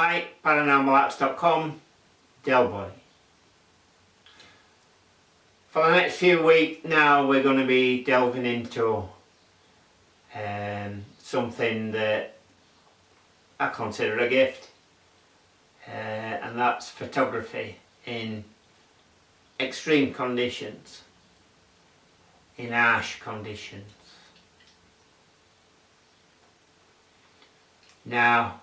Hi, paranormalacts.com, Delboy. For the next few weeks now we're going to be delving into something that I consider a gift, and that's photography in extreme conditions, in harsh conditions. Now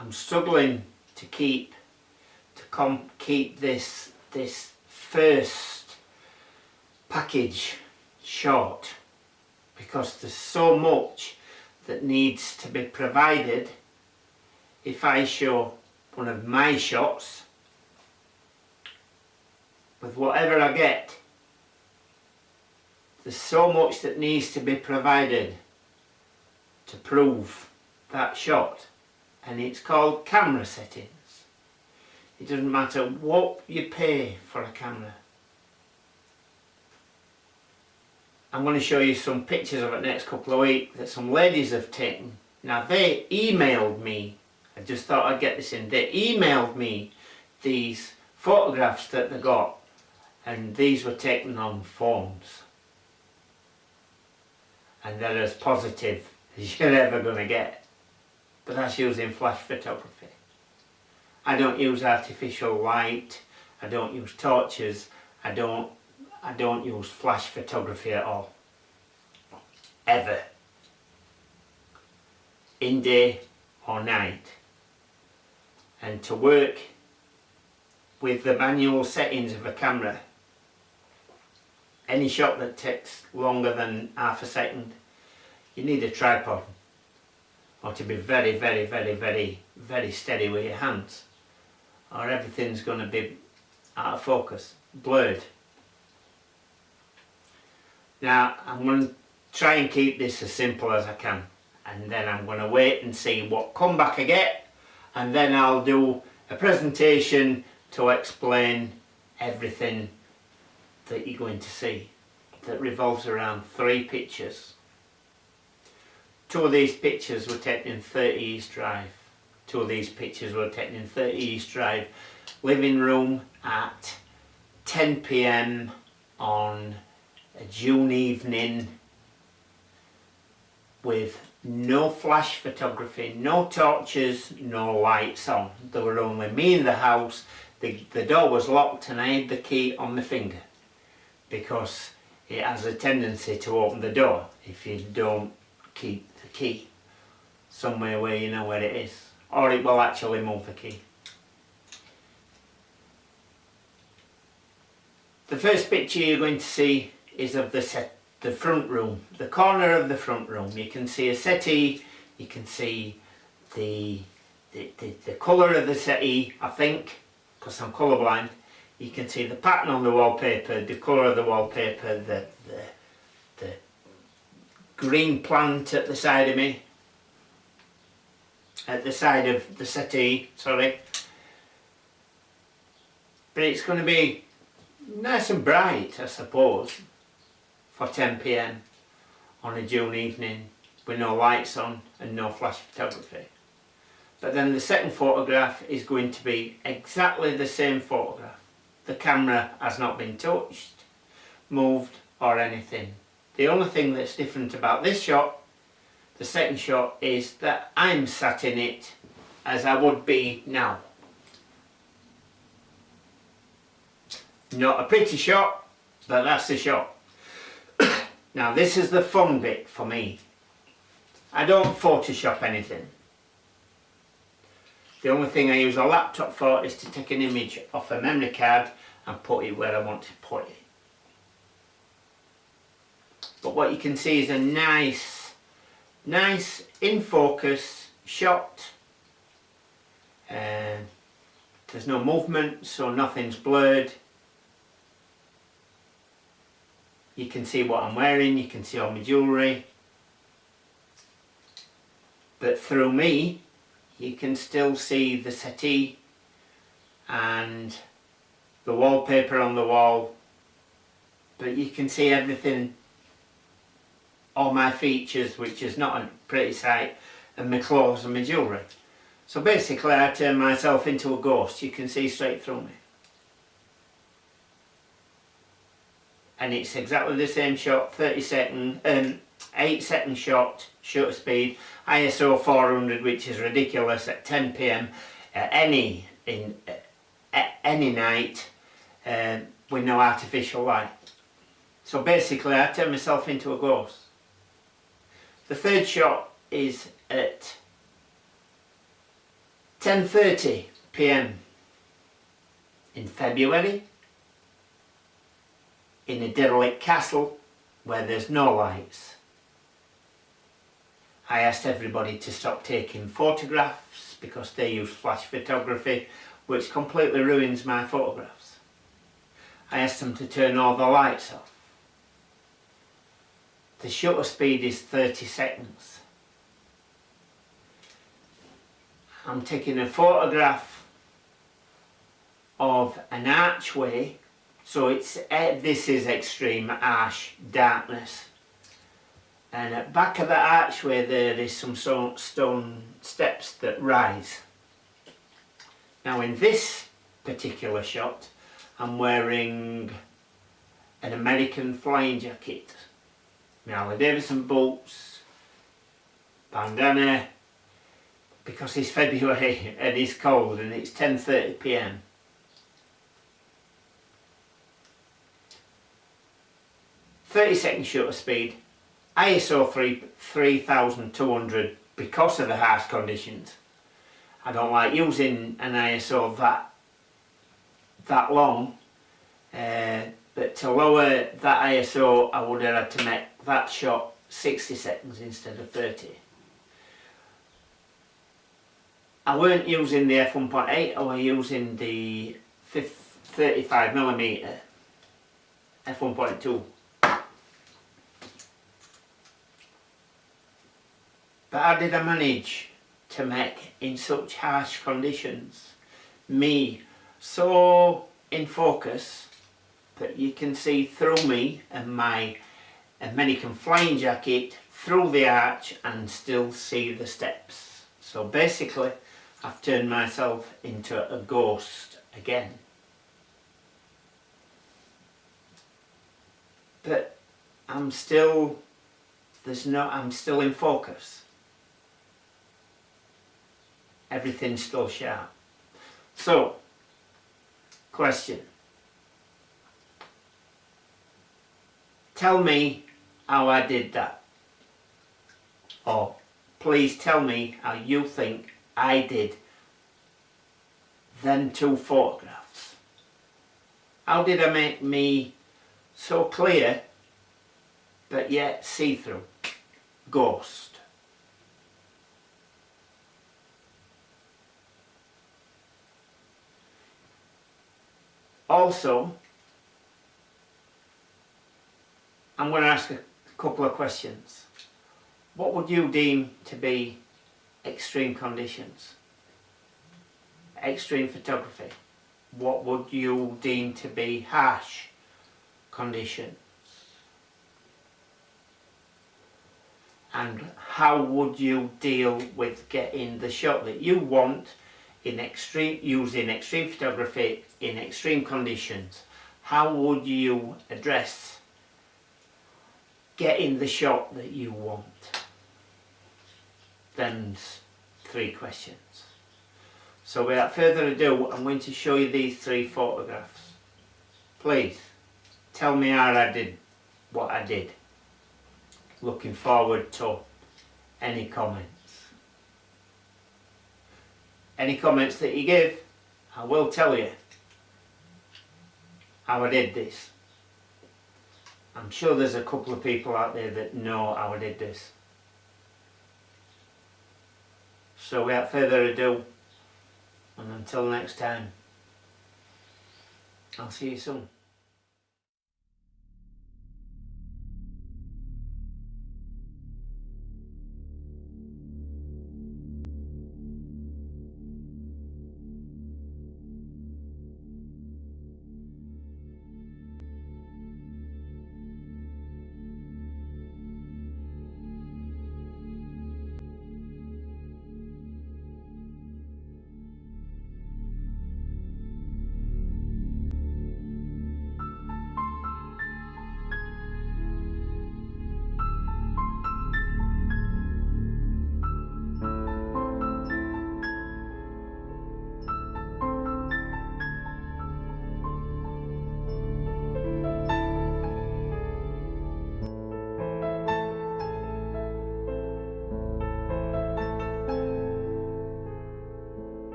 I'm struggling to keep this first package short, because there's so much that needs to be provided. If I show one of my shots with whatever I get, there's so much that needs to be provided to prove that shot, and it's called camera settings. It doesn't matter what you pay for a camera. I'm going to show you some pictures of it next couple of weeks that some ladies have taken. Now they emailed me, I just thought I'd get this in, they emailed me these photographs that they got, and these were taken on phones, and they're as positive as you're ever going to get. But that's using flash photography. I don't use artificial light, I don't use torches, I don't use flash photography at all, ever, in day or night. And to work with the manual settings of a camera, any shot that takes longer than half a second, you need a tripod, or to be very, very, very, very, very steady with your hands, or everything's going to be out of focus, blurred. Now I'm going to try and keep this as simple as I can, and then I'm going to wait and see what comeback I get, and then I'll do a presentation to explain everything that you're going to see, that revolves around 3 pictures. 2 of these pictures were taken in 30 East Drive. 2 of these pictures were taken in 30 East Drive living room at 10 PM on a June evening, with no flash photography, no torches, no lights on. There were only me in the house. The door was locked and I had the key on my finger, because it has a tendency to open the door if you don't keep the key somewhere where you know where it is, or it will actually move the key. The first picture you're going to see is of the front room, the corner of the front room. You can see a settee, you can see the colour of the settee, I think, because I'm colourblind. You can see the pattern on the wallpaper, the colour of the wallpaper, the green plant at the side of me, at the side of the settee, sorry. But it's going to be nice and bright, I suppose, for 10 PM on a June evening with no lights on and no flash photography. But then the second photograph is going to be exactly the same photograph. The camera has not been touched, moved or anything. The only thing that's different about this shot, the second shot, is that I'm sat in it as I would be now. Not a pretty shot, but that's the shot. Now this is the fun bit for me. I don't Photoshop anything. The only thing I use a laptop for is to take an image off a memory card and put it where I want to put it. But what you can see is a nice in focus shot. There's no movement, so nothing's blurred. You can see what I'm wearing, you can see all my jewellery. But through me, you can still see the settee and the wallpaper on the wall. But you can see everything, all my features, which is not a pretty sight, and my clothes and my jewellery. So basically I turn myself into a ghost. You can see straight through me. And it's exactly the same shot, 8-second shot, shutter speed, ISO 400, which is ridiculous, at 10 p.m. Any night with no artificial light. So basically I turn myself into a ghost. The third shot is at 10:30 p.m. in February, in a derelict castle where there's no lights. I asked everybody to stop taking photographs because they use flash photography, which completely ruins my photographs. I asked them to turn all the lights off. The shutter speed is 30 seconds. I'm taking a photograph of an archway, so it's this is extreme harsh darkness, and at the back of the archway there is some stone steps that rise. Now in this particular shot I'm wearing an American flying jacket, my Harley Davidson boots, bandana, because it's February and it's cold and it's 10:30 p.m. "30-second shutter speed, ISO 3200 because of the harsh conditions. I don't like using an ISO that long, but to lower that ISO I would have had to make that shot 60 seconds instead of 30. I weren't using the f1.8, I was using the 35mm f1.2. But how did I manage to make, in such harsh conditions, me so in focus that you can see through me and my American flying jacket through the arch and still see the steps? So basically I've turned myself into a ghost again. But I'm still in focus. Everything's still sharp. So, question. Tell me how I did that. Or please tell me how you think I did them two photographs. How did I make me so clear but yet see-through? Ghost. Also, I'm going to ask a couple of questions. What would you deem to be extreme conditions? Extreme photography. What would you deem to be harsh conditions? And how would you deal with getting the shot that you want in using extreme photography in extreme conditions? How would you address getting the shot that you want? Them's 3 questions. So without further ado, I'm going to show you these 3 photographs. Please tell me how I did what I did. Looking forward to any comments. Any comments that you give, I will tell you how I did this. I'm sure there's a couple of people out there that know how I did this. So without further ado, and until next time, I'll see you soon.